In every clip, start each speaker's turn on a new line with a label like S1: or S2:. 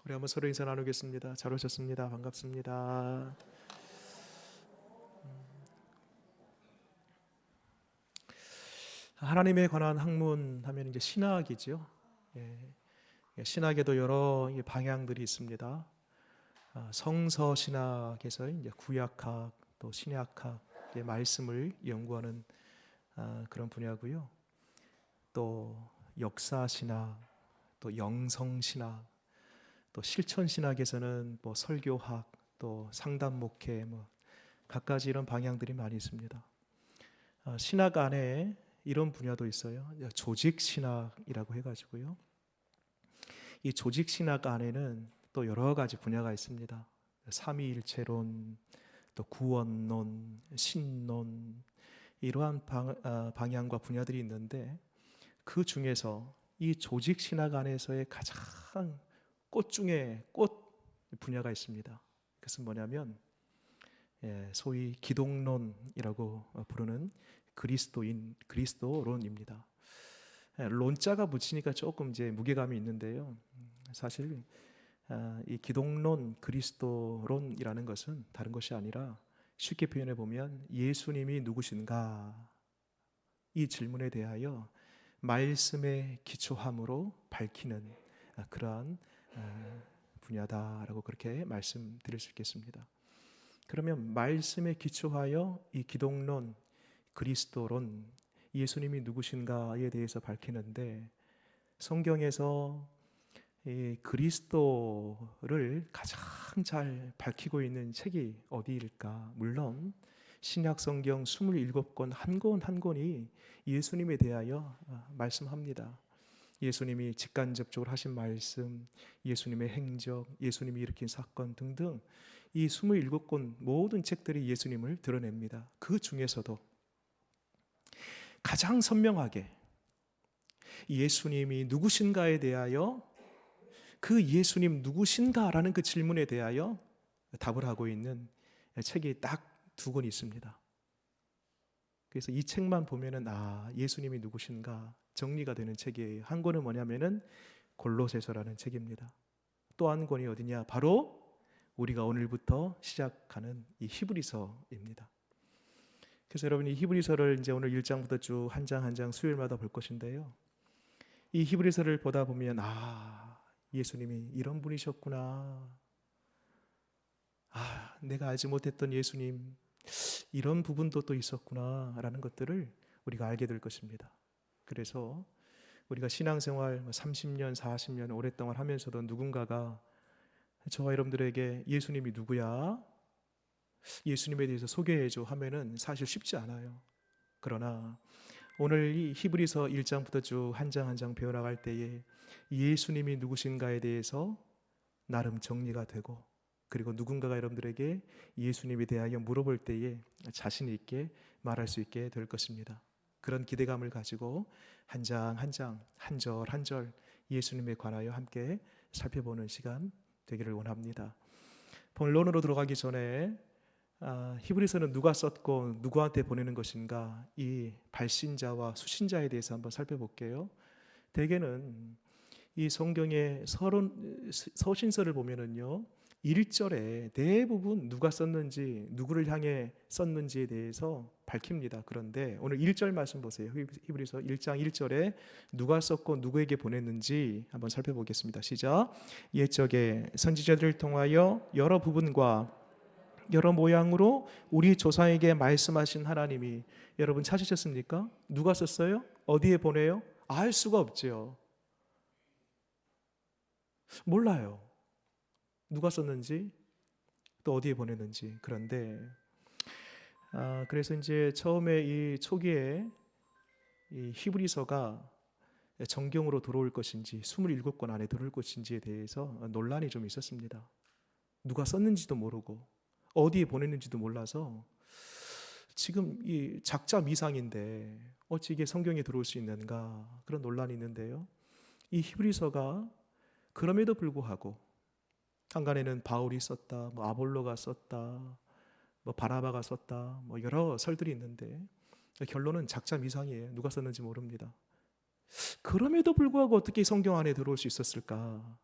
S1: 우리 한번 서로 인사 나누겠습니다. 잘 오셨습니다. 반갑습니다. 하나님에 관한 학문 하면 이제 신학이죠. 신학에도 여러 방향들이 있습니다. 성서 신학에서 이제 구약학 또 신약학의 말씀을 연구하는 그런 분야고요. 또 역사 신학, 또 영성 신학, 또 실천 신학에서는 뭐 설교학, 또 상담 목회, 뭐 갖가지 이런 방향들이 많이 있습니다. 신학 안에 이런 분야도 있어요. 조직 신학이라고 해가지고요. 이 조직 신학 안에는 또 여러 가지 분야가 있습니다. 삼위일체론, 또 구원론, 신론 이러한 방향과 분야들이 있는데 그 중에서 이 조직 신학 안에서의 가장 꽃 중에 꽃 분야가 있습니다. 그것은 뭐냐면 소위 기독론이라고 부르는 그리스도론입니다. 론자가 붙이니까 조금 이제 무게감이 있는데요. 사실 이 기독론, 그리스도론이라는 것은 다른 것이 아니라 쉽게 표현해 보면 예수님이 누구신가 이 질문에 대하여 말씀의 기초함으로 밝히는 그러한 분야다라고 그렇게 말씀드릴 수 있겠습니다. 그러면 말씀에 기초하여 이 기독론, 그리스도론, 예수님이 누구신가에 대해서 밝히는데 성경에서 이 그리스도를 가장 잘 밝히고 있는 책이 어디일까? 물론 신약 성경 27권 한 권 한 권이 예수님에 대하여 말씀합니다. 예수님이 직간접적으로 하신 말씀, 예수님의 행적, 예수님이 일으킨 사건 등등 이 27권 모든 책들이 예수님을 드러냅니다. 그 중에서도 가장 선명하게 예수님이 누구신가에 대하여 그 예수님 누구신가라는 그 질문에 대하여 답을 하고 있는 책이 딱 두 권이 있습니다. 그래서 이 책만 보면은 예수님이 누구신가 정리가 되는 책이에요. 한 권은 뭐냐면은 골로새서라는 책입니다. 또 한 권이 어디냐? 바로 우리가 오늘부터 시작하는 이 히브리서입니다. 그래서 여러분이 히브리서를 이제 오늘 1장부터 쭉 한 장 한 장 수요일마다 볼 것인데요. 이 히브리서를 보다 보면 예수님이 이런 분이셨구나. 내가 알지 못했던 예수님 이런 부분도 또 있었구나라는 것들을 우리가 알게 될 것입니다. 그래서 우리가 신앙생활 30년, 40년 오랫동안 하면서도 누군가가 저와 여러분들에게 예수님이 누구야? 예수님에 대해서 소개해줘 하면은 사실 쉽지 않아요. 그러나 오늘 이 히브리서 1장부터 쭉 한 장 한 장 배워나갈 때에 예수님이 누구신가에 대해서 나름 정리가 되고 그리고 누군가가 여러분들에게 예수님에 대하여 물어볼 때에 자신 있게 말할 수 있게 될 것입니다. 그런 기대감을 가지고 한 장 한 장, 한 절 한 절 예수님에 관하여 함께 살펴보는 시간 되기를 원합니다. 본론으로 들어가기 전에 히브리서는 누가 썼고 누구한테 보내는 것인가 이 발신자와 수신자에 대해서 한번 살펴볼게요. 대개는 이 성경의 서신서를 보면은요 1절에 대부분 누가 썼는지 누구를 향해 썼는지에 대해서 밝힙니다. 그런데 오늘 1절 말씀 보세요. 히브리서 1장 1절에 누가 썼고 누구에게 보냈는지 한번 살펴보겠습니다. 시작. 옛적에 선지자들을 통하여 여러 부분과 여러 모양으로 우리 조상에게 말씀하신 하나님이 여러분 찾으셨습니까? 누가 썼어요? 어디에 보내요? 알 수가 없죠. 몰라요. 누가 썼는지 또 어디에 보냈는지. 그런데 그래서 이제 처음에 이 초기에 이 히브리서가 정경으로 들어올 것인지 27권 안에 들어올 것인지에 대해서 논란이 좀 있었습니다. 누가 썼는지도 모르고 어디에 보냈는지도 몰라서 지금 이 작자 미상인데 어찌 이게 성경에 들어올 수 있는가 그런 논란이 있는데요. 이 히브리서가 그럼에도 불구하고 한간에는 바울이 썼다, 뭐 아볼로가 썼다, 뭐 바나바가 썼다, 뭐 여러 설들이 있는데 결론은 작자 미상이에요. 누가 썼는지 모릅니다. 그럼에도 불구하고 어떻게 성경 안에 들어올 수 있었을까?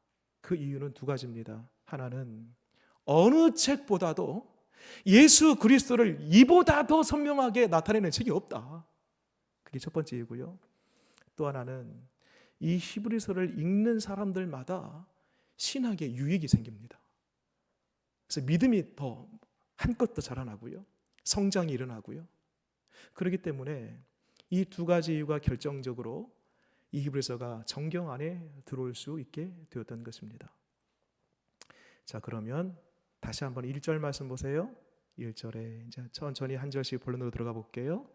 S1: 그 이유는 두 가지입니다. 하나는 어느 책보다도 예수 그리스도를 이보다 더 선명하게 나타내는 책이 없다. 그게 첫 번째 이유고요. 또 하나는 이 히브리서를 읽는 사람들마다 신학에 유익이 생깁니다. 그래서 믿음이 더 한껏 더 자라나고요. 성장이 일어나고요. 그렇기 때문에 이 두 가지 이유가 결정적으로 이 히브리서가 정경 안에 들어올 수 있게 되었던 것입니다. 자, 그러면 다시 한번 1절 말씀 보세요. 1절에 이제 천천히 한 절씩 본론으로 들어가 볼게요.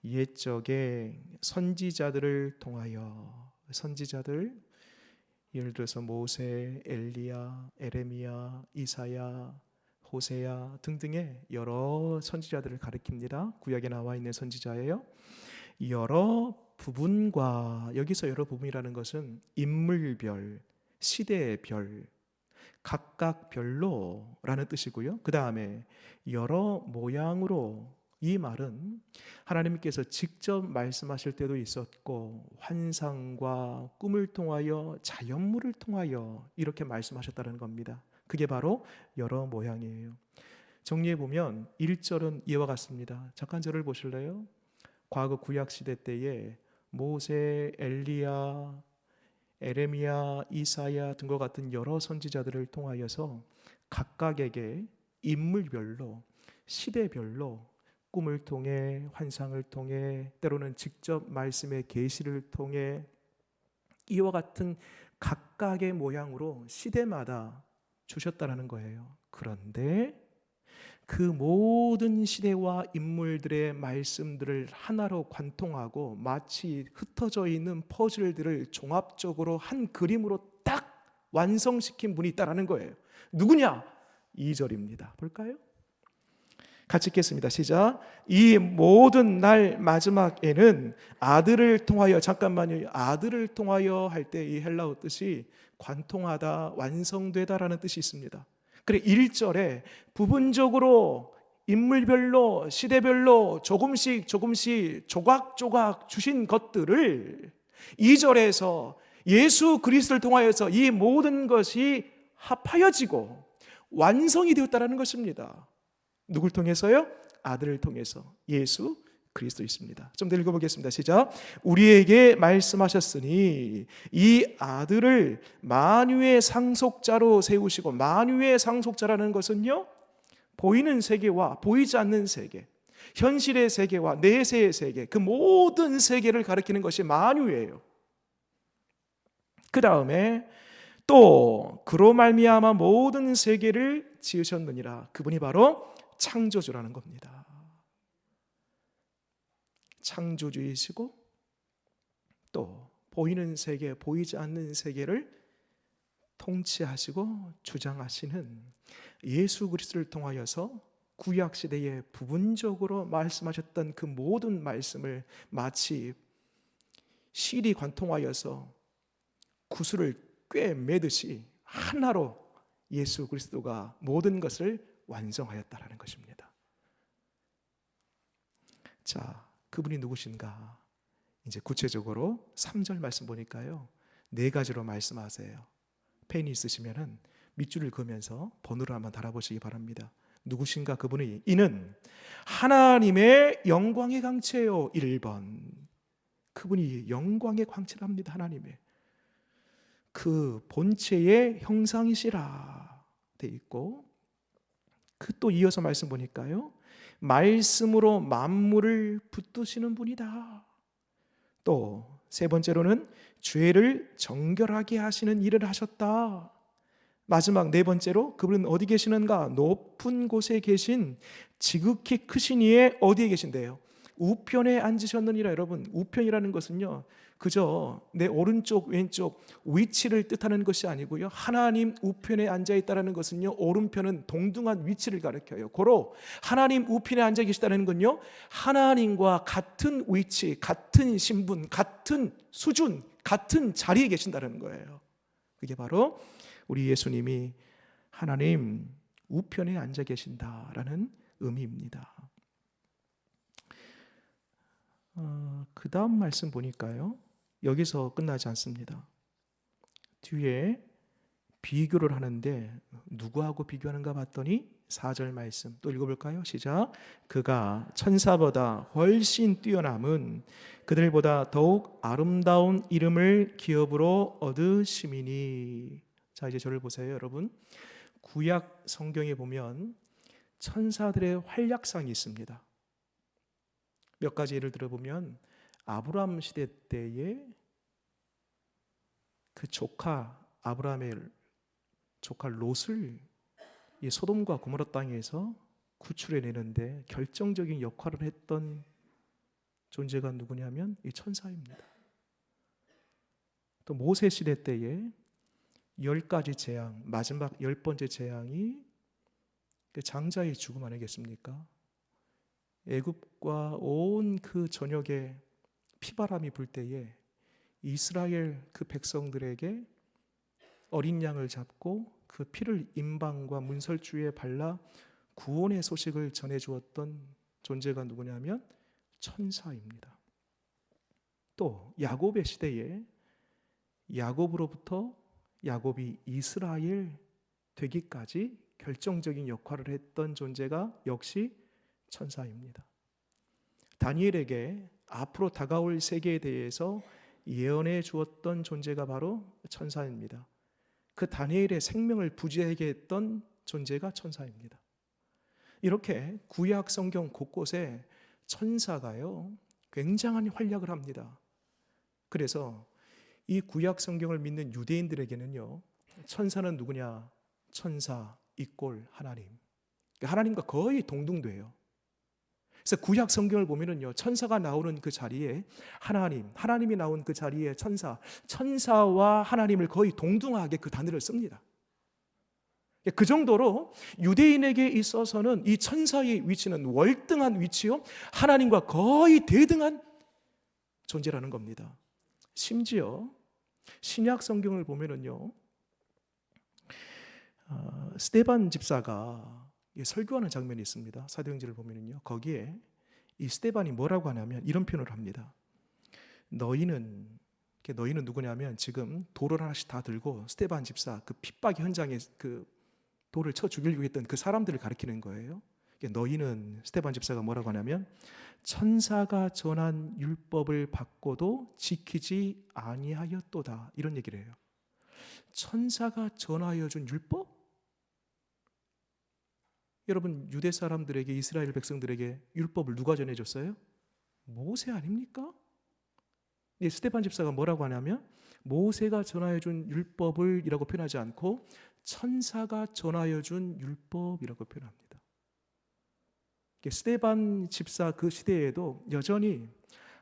S1: 옛적에 선지자들을 통하여, 선지자들 예를 들어서 모세, 엘리야, 에레미야, 이사야, 호세야 등등의 여러 선지자들을 가리킵니다. 구약에 나와 있는 선지자예요. 여러 부분과, 여기서 여러 부분이라는 것은 인물별, 시대별, 각각 별로라는 뜻이고요. 그 다음에 여러 모양으로, 이 말은 하나님께서 직접 말씀하실 때도 있었고 환상과 꿈을 통하여 자연물을 통하여 이렇게 말씀하셨다는 겁니다. 그게 바로 여러 모양이에요. 정리해 보면 1절은 이와 같습니다. 잠깐 저를 보실래요? 과거 구약 시대 때에 모세, 엘리야, 에레미야, 이사야 등과 같은 여러 선지자들을 통하여서 각각에게 인물별로, 시대별로 꿈을 통해, 환상을 통해, 때로는 직접 말씀의 계시를 통해 이와 같은 각각의 모양으로 시대마다 주셨다라는 거예요. 그런데 그 모든 시대와 인물들의 말씀들을 하나로 관통하고 마치 흩어져 있는 퍼즐들을 종합적으로 한 그림으로 딱 완성시킨 분이 있다라는 거예요. 누구냐? 2절입니다. 볼까요? 같이 읽겠습니다. 시작. 이 모든 날 마지막에는 아들을 통하여, 잠깐만요. 아들을 통하여 할 때 이 헬라어 뜻이 관통하다, 완성되다라는 뜻이 있습니다. 그래 1절에 부분적으로 인물별로 시대별로 조금씩 조각조각 주신 것들을 2절에서 예수 그리스도를 통하여서 이 모든 것이 합하여지고 완성이 되었다는 것입니다. 누굴 통해서요? 아들을 통해서 예수 그리스도 있습니다. 좀 더 읽어보겠습니다. 시작. 우리에게 말씀하셨으니 이 아들을 만유의 상속자로 세우시고, 만유의 상속자라는 것은요, 보이는 세계와 보이지 않는 세계, 현실의 세계와 내세의 세계, 그 모든 세계를 가리키는 것이 만유예요. 그 다음에 또 그로 말미암아 모든 세계를 지으셨느니라. 그분이 바로 창조주라는 겁니다. 창조주이시고 또 보이는 세계, 보이지 않는 세계를 통치하시고 주장하시는 예수 그리스도를 통하여서 구약 시대에 부분적으로 말씀하셨던 그 모든 말씀을 마치 실이 관통하여서 구슬을 꿰매듯이 하나로 예수 그리스도가 모든 것을 완성하였다라는 것입니다. 자, 그분이 누구신가? 이제 구체적으로 3절 말씀 보니까요, 4가지로 말씀하세요. 펜이 있으시면은 밑줄을 그으면서 번호를 한번 달아보시기 바랍니다. 누구신가? 그분이 이는 하나님의 영광의 광채요. 1번, 그분이 영광의 광채랍니다. 하나님의 그 본체의 형상이시라 돼 있고, 그 또 이어서 말씀 보니까요, 말씀으로 만물을 붙드시는 분이다. 또 세 번째로는 죄를 정결하게 하시는 일을 하셨다. 마지막 4번째로 그분은 어디 계시는가? 높은 곳에 계신 지극히 크신 이의 어디에 계신대요? 우편에 앉으셨느니라. 여러분, 우편이라는 것은요, 그저 내 오른쪽 왼쪽 위치를 뜻하는 것이 아니고요, 하나님 우편에 앉아있다는 것은요, 오른편은 동등한 위치를 가리켜요. 고로 하나님 우편에 앉아 계시다는 건요, 하나님과 같은 위치, 같은 신분, 같은 수준, 같은 자리에 계신다는 거예요. 그게 바로 우리 예수님이 하나님 우편에 앉아 계신다라는 의미입니다. 그 다음 말씀 보니까요, 여기서 끝나지 않습니다. 뒤에 비교를 하는데 누구하고 비교하는가 봤더니 4절 말씀 또 읽어볼까요? 시작. 그가 천사보다 훨씬 뛰어남은 그들보다 더욱 아름다운 이름을 기업으로 얻으심이니. 자, 이제 저를 보세요, 여러분. 구약 성경에 보면 천사들의 활약상이 있습니다. 몇 가지 예를 들어보면 아브라함 시대 때에 그 아브라함의 조카 롯을 이 소돔과 고모라 땅에서 구출해내는데 결정적인 역할을 했던 존재가 누구냐면 이 천사입니다. 또 모세 시대 때에 10가지 재앙, 마지막 10번째 재앙이 그 장자의 죽음 아니겠습니까? 애굽과 온 그 전역에 피바람이 불 때에 이스라엘 그 백성들에게 어린 양을 잡고 그 피를 임방과 문설주에 발라 구원의 소식을 전해주었던 존재가 누구냐면 천사입니다. 또 야곱의 시대에 야곱으로부터 야곱이 이스라엘 되기까지 결정적인 역할을 했던 존재가 역시 천사입니다. 다니엘에게 앞으로 다가올 세계에 대해서 예언해 주었던 존재가 바로 천사입니다. 그 다니엘의 생명을 부지하게 했던 존재가 천사입니다. 이렇게 구약 성경 곳곳에 천사가요 굉장한 활약을 합니다. 그래서 이 구약 성경을 믿는 유대인들에게는요 천사는 누구냐? 천사 이꼴 하나님. 하나님과 거의 동등돼요. 그래서 구약 성경을 보면은요 천사가 나오는 그 자리에 하나님이 나온 그 자리에 천사와 하나님을 거의 동등하게 그 단어를 씁니다. 그 정도로 유대인에게 있어서는 이 천사의 위치는 월등한 위치요 하나님과 거의 대등한 존재라는 겁니다. 심지어 신약 성경을 보면은요 스데반 집사가 설교하는 장면이 있습니다. 사도행전을 보면은요 거기에 이 스데반이 뭐라고 하냐면 이런 표현을 합니다. 너희는 누구냐면 지금 돌을 하나씩 다 들고 스데반 집사 그 핍박 현장에 그 돌을 쳐 죽이려고 했던 그 사람들을 가리키는 거예요. 너희는 스데반 집사가 뭐라고 하냐면 천사가 전한 율법을 받고도 지키지 아니하였도다 이런 얘기를 해요. 천사가 전하여 준 율법? 여러분 유대 사람들에게 이스라엘 백성들에게 율법을 누가 전해줬어요? 모세 아닙니까? 스데반 집사가 뭐라고 하냐면 모세가 전하여 준 율법을 이라고 표현하지 않고 천사가 전하여 준 율법이라고 표현합니다. 스데반 집사 그 시대에도 여전히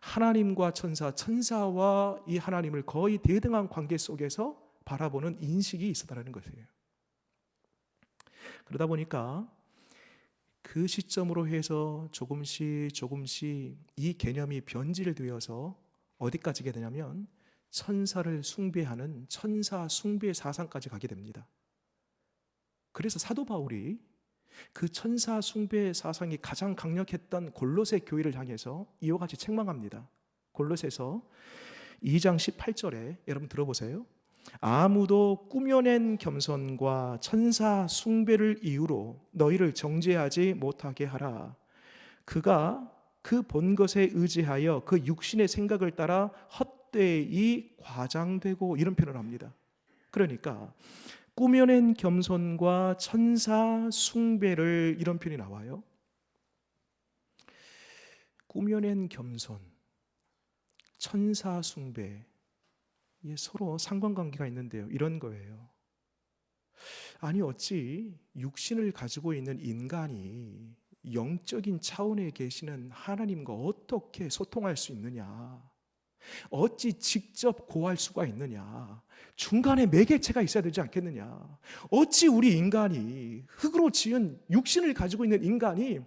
S1: 하나님과 천사와 이 하나님을 거의 대등한 관계 속에서 바라보는 인식이 있었다는 것이에요. 그러다 보니까 그 시점으로 해서 조금씩 이 개념이 변질되어서 어디까지 가게 되냐면 천사를 숭배하는 천사 숭배 사상까지 가게 됩니다. 그래서 사도 바울이 그 천사 숭배 사상이 가장 강력했던 골로새 교회를 향해서 이와 같이 책망합니다. 골로새서 2장 18절에 여러분 들어보세요. 아무도 꾸며낸 겸손과 천사 숭배를 이유로 너희를 정죄하지 못하게 하라. 그가 그 본 것에 의지하여 그 육신의 생각을 따라 헛되이 과장되고 이런 표현을 합니다. 그러니까 꾸며낸 겸손과 천사 숭배를 이런 표현이 나와요. 꾸며낸 겸손, 천사 숭배 서로 상관관계가 있는데요. 이런 거예요. 아니 어찌 육신을 가지고 있는 인간이 영적인 차원에 계시는 하나님과 어떻게 소통할 수 있느냐? 어찌 직접 고할 수가 있느냐? 중간에 매개체가 있어야 되지 않겠느냐? 어찌 우리 인간이 흙으로 지은 육신을 가지고 있는 인간이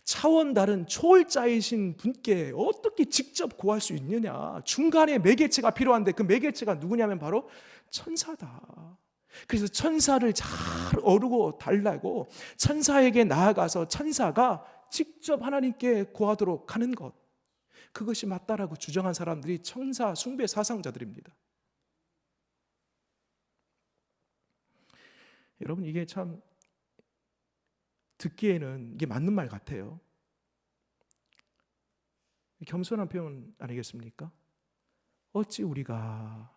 S1: 차원 다른 초월자이신 분께 어떻게 직접 고할 수 있느냐? 중간에 매개체가 필요한데 그 매개체가 누구냐면 바로 천사다. 그래서 천사를 잘 어루고 달라고 천사에게 나아가서 천사가 직접 하나님께 고하도록 하는 것, 그것이 맞다라고 주장한 사람들이 천사 숭배 사상자들입니다. 여러분, 이게 참 듣기에는 이게 맞는 말 같아요. 겸손한 표현 아니겠습니까? 어찌 우리가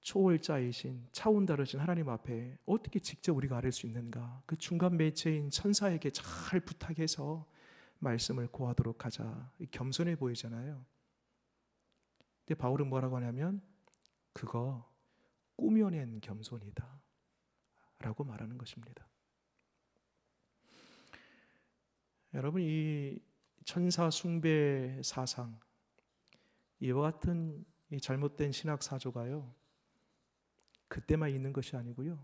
S1: 초월자이신 차원 다르신 하나님 앞에 어떻게 직접 우리가 아뢰 수 있는가? 그 중간 매체인 천사에게 잘 부탁해서 말씀을 고하도록 하자. 겸손해 보이잖아요. 근데 바울은 뭐라고 하냐면 그거 꾸며낸 겸손이다 라고 말하는 것입니다. 여러분, 이 천사 숭배 사상, 이와 같은 이 잘못된 신학 사조가요, 그때만 있는 것이 아니고요,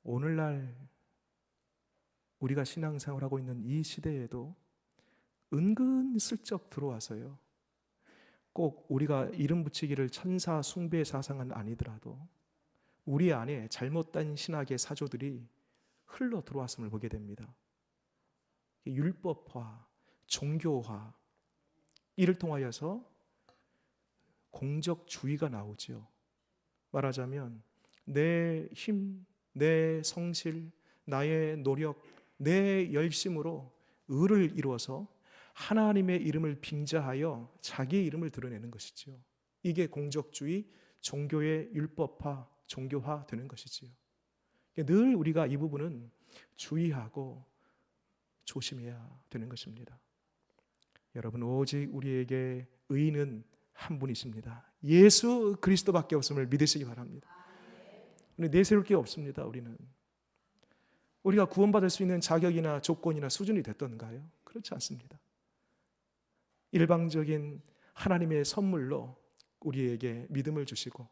S1: 오늘날 우리가 신앙생활하고 있는 이 시대에도 은근슬쩍 들어와서요, 꼭 우리가 이름 붙이기를 천사 숭배 사상은 아니더라도 우리 안에 잘못된 신학의 사조들이 흘러 들어왔음을 보게 됩니다. 율법화, 종교화, 이를 통하여서 공적주의가 나오죠. 말하자면 내 힘, 내 성실, 나의 노력, 내 열심으로 의를 이루어서 하나님의 이름을 빙자하여 자기의 이름을 드러내는 것이죠. 이게 공적주의, 종교의 율법화, 종교화 되는 것이지요. 늘 우리가 이 부분은 주의하고 조심해야 되는 것입니다. 여러분, 오직 우리에게 의인은 한 분이십니다. 예수 그리스도밖에 없음을 믿으시기 바랍니다. 내세울 게 없습니다. 우리가 구원받을 수 있는 자격이나 조건이나 수준이 됐던가요? 그렇지 않습니다. 일방적인 하나님의 선물로 우리에게 믿음을 주시고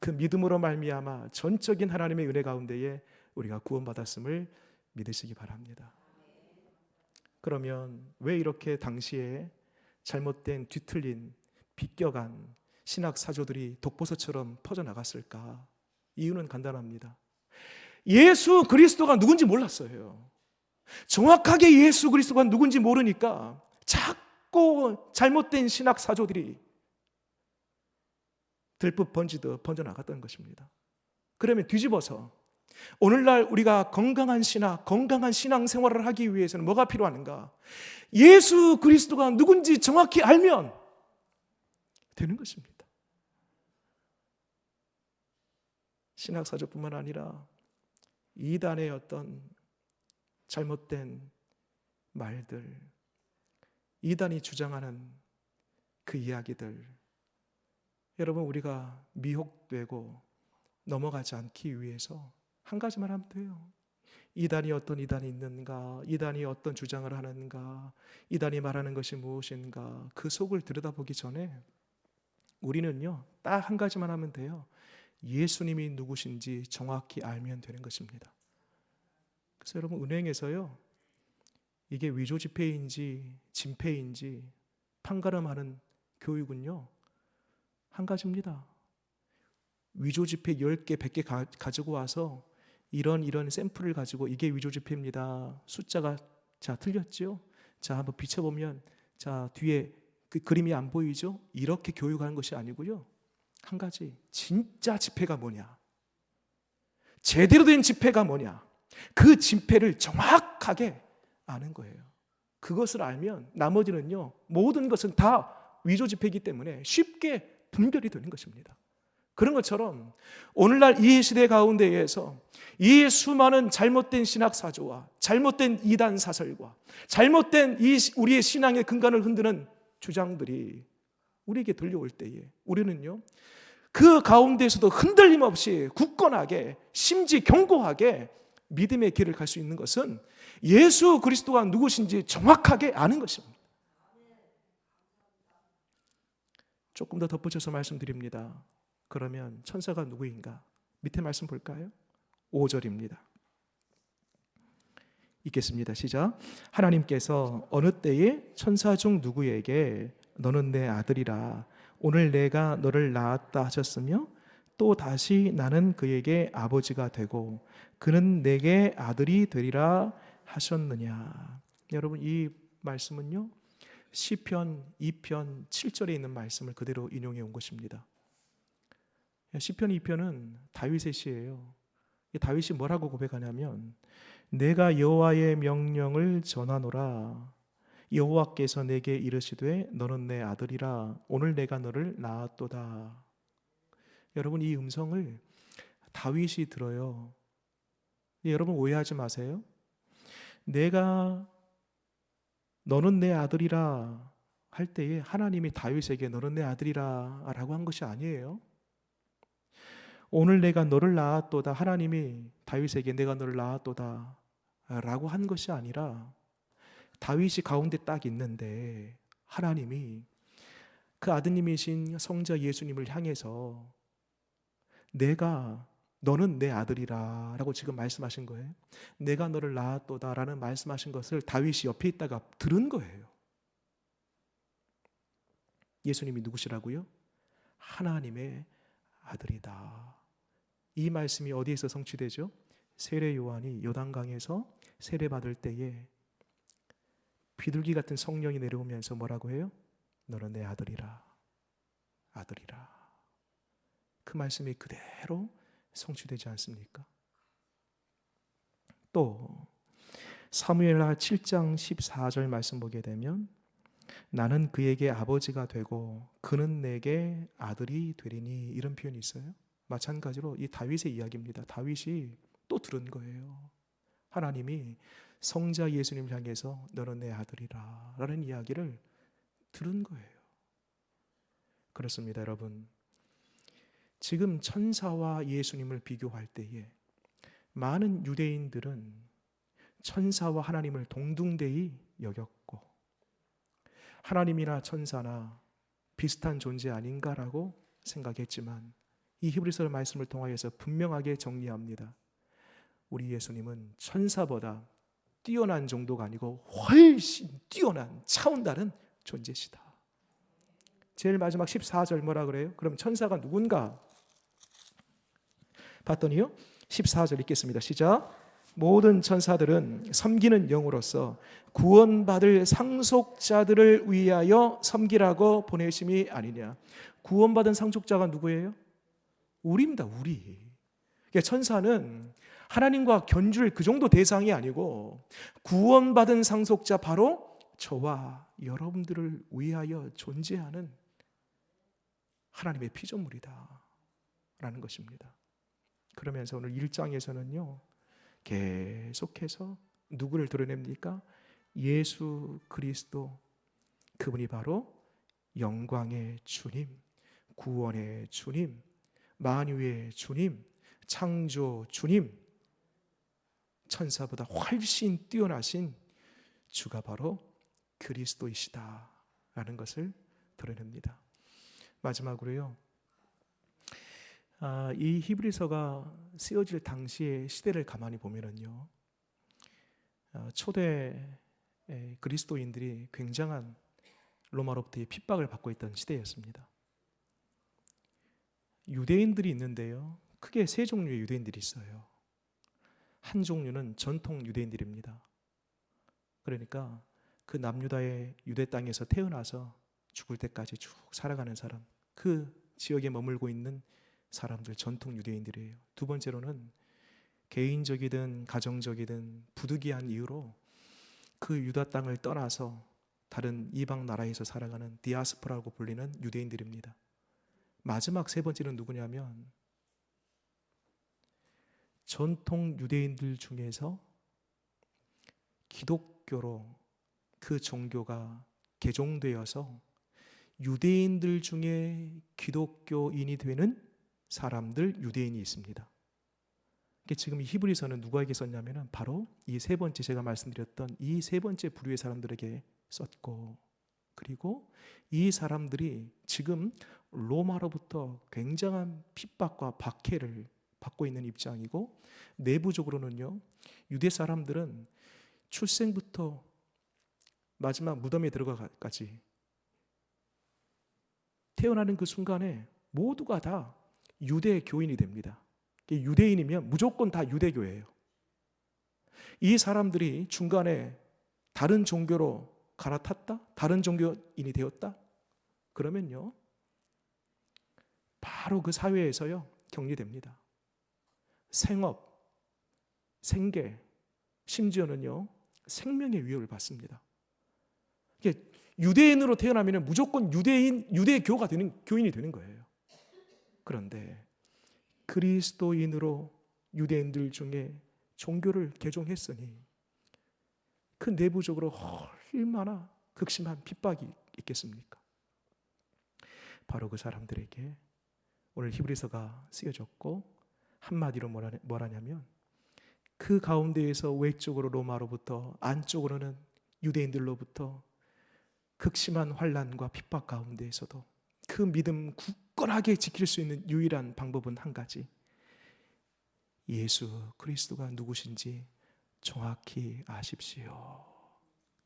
S1: 그 믿음으로 말미암아 전적인 하나님의 은혜 가운데에 우리가 구원받았음을 믿으시기 바랍니다. 그러면 왜 이렇게 당시에 잘못된 뒤틀린 비껴간 신학 사조들이 독보서처럼 퍼져나갔을까? 이유는 간단합니다. 예수 그리스도가 누군지 몰랐어요. 정확하게 예수 그리스도가 누군지 모르니까 자꾸 잘못된 신학 사조들이 들불 번지듯 번져나갔던 것입니다. 그러면 뒤집어서 오늘날 우리가 건강한 신학, 건강한 신앙생활을 하기 위해서는 뭐가 필요한가? 예수 그리스도가 누군지 정확히 알면 되는 것입니다. 신학사조뿐만 아니라 이단의 어떤 잘못된 말들, 이단이 주장하는 그 이야기들, 여러분, 우리가 미혹되고 넘어가지 않기 위해서 한 가지만 하면 돼요. 이단이 어떤 이단이 있는가, 이단이 어떤 주장을 하는가, 이단이 말하는 것이 무엇인가, 그 속을 들여다보기 전에 우리는요, 딱 한 가지만 하면 돼요. 예수님이 누구신지 정확히 알면 되는 것입니다. 그래서 여러분, 은행에서요, 이게 위조 지폐인지 진폐인지 판가름하는 교육은요, 한 가지입니다. 위조 지폐 10개, 100개 가지고 와서 이런 샘플을 가지고 이게 위조 지폐입니다. 숫자가 자 틀렸죠? 자 한번 비춰보면 자 뒤에 그 그림이 안 보이죠? 이렇게 교육하는 것이 아니고요. 한 가지, 진짜 지폐가 뭐냐? 제대로 된 지폐가 뭐냐? 그 지폐를 정확하게 아는 거예요. 그것을 알면 나머지는요, 모든 것은 다 위조 지폐이기 때문에 쉽게 분별이 되는 것입니다. 그런 것처럼 오늘날 이 시대 가운데에서 이 수많은 잘못된 신학 사조와 잘못된 이단 사설과 잘못된 우리의 신앙의 근간을 흔드는 주장들이 우리에게 들려올 때에 우리는요, 그 가운데에서도 흔들림 없이 굳건하게 심지 견고하게 믿음의 길을 갈 수 있는 것은 예수 그리스도가 누구신지 정확하게 아는 것입니다. 조금 더 덧붙여서 말씀드립니다. 그러면 천사가 누구인가? 밑에 말씀 볼까요? 5절입니다. 읽겠습니다. 시작. 하나님께서 어느 때에 천사 중 누구에게 너는 내 아들이라 오늘 내가 너를 낳았다 하셨으며 또 다시 나는 그에게 아버지가 되고 그는 내게 아들이 되리라 하셨느냐. 여러분, 이 말씀은요, 시편 2편 7절에 있는 말씀을 그대로 인용해 온 것입니다. 시편 2편은 다윗의 시예요. 이 다윗이 뭐라고 고백하냐면 내가 여호와의 명령을 전하노라. 여호와께서 내게 이르시되 너는 내 아들이라. 오늘 내가 너를 낳았도다. 여러분, 이 음성을 다윗이 들어요. 여러분, 오해하지 마세요. 내가 너는 내 아들이라 할 때에 하나님이 다윗에게 너는 내 아들이라 라고 한 것이 아니에요. 오늘 내가 너를 낳았도다. 하나님이 다윗에게 내가 너를 낳았도다 라고 한 것이 아니라 다윗이 가운데 딱 있는데 하나님이 그 아드님이신 성자 예수님을 향해서 내가 너는 내 아들이라 라고 지금 말씀하신 거예요. 내가 너를 낳았도다 라는 말씀하신 것을 다윗이 옆에 있다가 들은 거예요. 예수님이 누구시라고요? 하나님의 아들이다. 이 말씀이 어디에서 성취되죠? 세례 요한이 요단강에서 세례 받을 때에 비둘기 같은 성령이 내려오면서 뭐라고 해요? 너는 내 아들이라. 아들이라. 그 말씀이 그대로 성취되지 않습니까? 또 사무엘하 7장 14절 말씀 보게 되면 나는 그에게 아버지가 되고 그는 내게 아들이 되리니, 이런 표현이 있어요. 마찬가지로 이 다윗의 이야기입니다. 다윗이 또 들은 거예요. 하나님이 성자 예수님을 향해서 너는 내 아들이라 라는 이야기를 들은 거예요. 그렇습니다, 여러분. 지금 천사와 예수님을 비교할 때에 많은 유대인들은 천사와 하나님을 동등되이 여겼고 하나님이나 천사나 비슷한 존재 아닌가라고 생각했지만 이 히브리서 말씀을 통하여서 분명하게 정리합니다. 우리 예수님은 천사보다 뛰어난 정도가 아니고 훨씬 뛰어난 차원 다른 존재시다. 제일 마지막 14절 뭐라 그래요? 그럼 천사가 누군가? 봤더니요 14절 읽겠습니다. 시작. 모든 천사들은 섬기는 영으로서 구원받을 상속자들을 위하여 섬기라고 보내심이 아니냐. 구원받은 상속자가 누구예요? 우리입니다. 우리. 그러니까 천사는 하나님과 견줄 그 정도 대상이 아니고 구원받은 상속자, 바로 저와 여러분들을 위하여 존재하는 하나님의 피조물이다 라는 것입니다. 그러면서 오늘 1장에서는요 계속해서 누구를 드러냅니까? 예수 그리스도, 그분이 바로 영광의 주님, 구원의 주님, 만유의 주님, 창조 주님, 천사보다 훨씬 뛰어나신 주가 바로 그리스도이시다 라는 것을 드러냅니다. 마지막으로요, 이 히브리서가 쓰여질 당시의 시대를 가만히 보면은요, 초대 그리스도인들이 굉장한 로마로부터의 핍박을 받고 있던 시대였습니다. 유대인들이 있는데요, 크게 세 종류의 유대인들이 있어요. 한 종류는 전통 유대인들입니다. 그러니까 그 남유다의 유대 땅에서 태어나서 죽을 때까지 쭉 살아가는 사람, 그 지역에 머물고 있는 사람들, 전통 유대인들이에요. 두 번째로는 개인적이든 가정적이든 부득이한 이유로 그 유다 땅을 떠나서 다른 이방 나라에서 살아가는 디아스포라고 불리는 유대인들입니다. 마지막 세 번째는 누구냐면 전통 유대인들 중에서 기독교로 그 종교가 개종되어서 유대인들 중에 기독교인이 되는 사람들, 유대인이 있습니다. 지금 이 히브리서는 누구에게 썼냐면 바로 이 세 번째, 제가 말씀드렸던 이 세 번째 부류의 사람들에게 썼고, 그리고 이 사람들이 지금 로마로부터 굉장한 핍박과 박해를 받고 있는 입장이고, 내부적으로는요 유대 사람들은 출생부터 마지막 무덤에 들어가까지 태어나는 그 순간에 모두가 다 유대 교인이 됩니다. 유대인이면 무조건 다 유대교예요. 이 사람들이 중간에 다른 종교로 갈아탔다? 다른 종교인이 되었다? 그러면요 바로 그 사회에서요 격리됩니다. 생업, 생계, 심지어는요 생명의 위협을 받습니다. 이게 유대인으로 태어나면 무조건 유대교가 되는 교인이 되는 거예요. 그런데 그리스도인으로 유대인들 중에 종교를 개종했으니 그 내부적으로 얼마나 극심한 핍박이 있겠습니까? 바로 그 사람들에게 오늘 히브리서가 쓰여졌고, 한마디로 뭐라냐면 그 가운데에서 외적으로 로마로부터, 안쪽으로는 유대인들로부터 극심한 환난과 핍박 가운데에서도 그 믿음 굳건하게 지킬 수 있는 유일한 방법은 한 가지, 예수 그리스도가 누구신지 정확히 아십시오.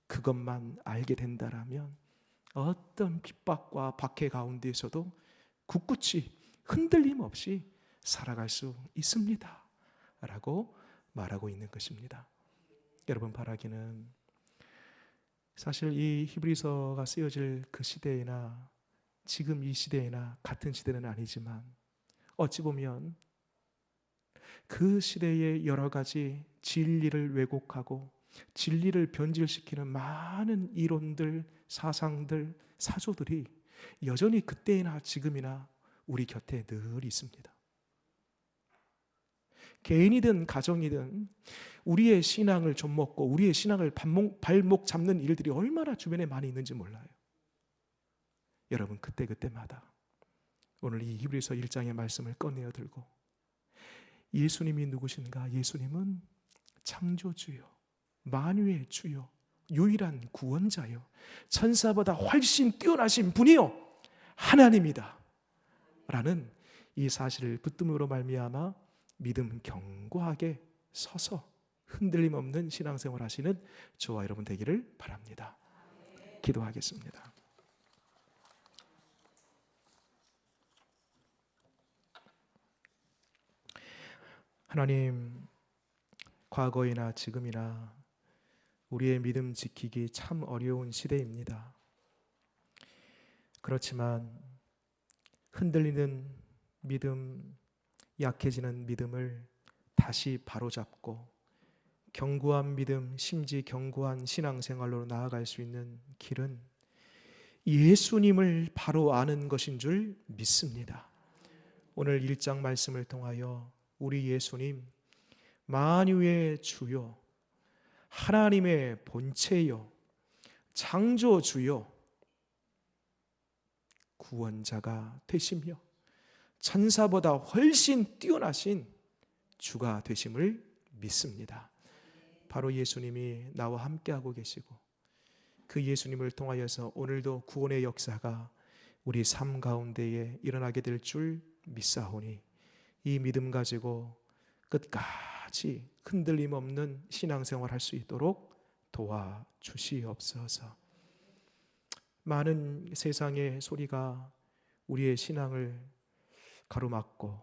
S1: 그것만 알게 된다라면 어떤 핍박과 박해 가운데에서도 굳굳이 흔들림 없이 살아갈 수 있습니다 라고 말하고 있는 것입니다. 여러분, 바라기는 사실 이 히브리서가 쓰여질 그 시대나 지금 이 시대나 같은 시대는 아니지만, 어찌 보면 그 시대의 여러 가지 진리를 왜곡하고 진리를 변질시키는 많은 이론들, 사상들, 사조들이 여전히 그때나 지금이나 우리 곁에 늘 있습니다. 개인이든 가정이든 우리의 신앙을 좀먹고 우리의 신앙을 발목 잡는 일들이 얼마나 주변에 많이 있는지 몰라요. 여러분, 그때마다 오늘 이 히브리서 1장의 말씀을 꺼내어 들고 예수님이 누구신가? 예수님은 창조주요, 만유의 주요, 유일한 구원자요, 천사보다 훨씬 뛰어나신 분이요, 하나님이다 라는 이 사실을 붙듦으로 말미암아 믿음 견고하게 서서 흔들림 없는 신앙생활 하시는 저와 여러분 되기를 바랍니다. 기도하겠습니다. 하나님, 과거이나 지금이나 우리의 믿음 지키기 참 어려운 시대입니다. 그렇지만 흔들리는 믿음, 약해지는 믿음을 다시 바로잡고 견고한 믿음, 심지 견고한 신앙생활로 나아갈 수 있는 길은 예수님을 바로 아는 것인 줄 믿습니다. 오늘 1장 말씀을 통하여 우리 예수님, 만유의 주요, 하나님의 본체요, 창조주요, 구원자가 되시며 천사보다 훨씬 뛰어나신 주가 되심을 믿습니다. 바로 예수님이 나와 함께하고 계시고 그 예수님을 통하여서 오늘도 구원의 역사가 우리 삶 가운데에 일어나게 될 줄 믿사오니 이 믿음 가지고 끝까지 흔들림 없는 신앙생활 할 수 있도록 도와주시옵소서. 많은 세상의 소리가 우리의 신앙을 가로막고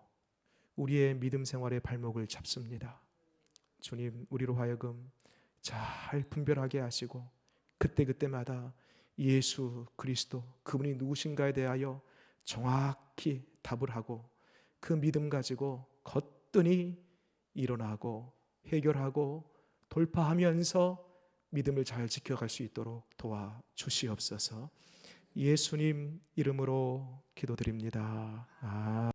S1: 우리의 믿음 생활의 발목을 잡습니다. 주님, 우리로 하여금 잘 분별하게 하시고 그때마다 예수 그리스도, 그분이 누구신가에 대하여 정확히 답을 하고 그 믿음 가지고 거뜬히 일어나고 해결하고 돌파하면서 믿음을 잘 지켜갈 수 있도록 도와주시옵소서. 예수님 이름으로 기도드립니다.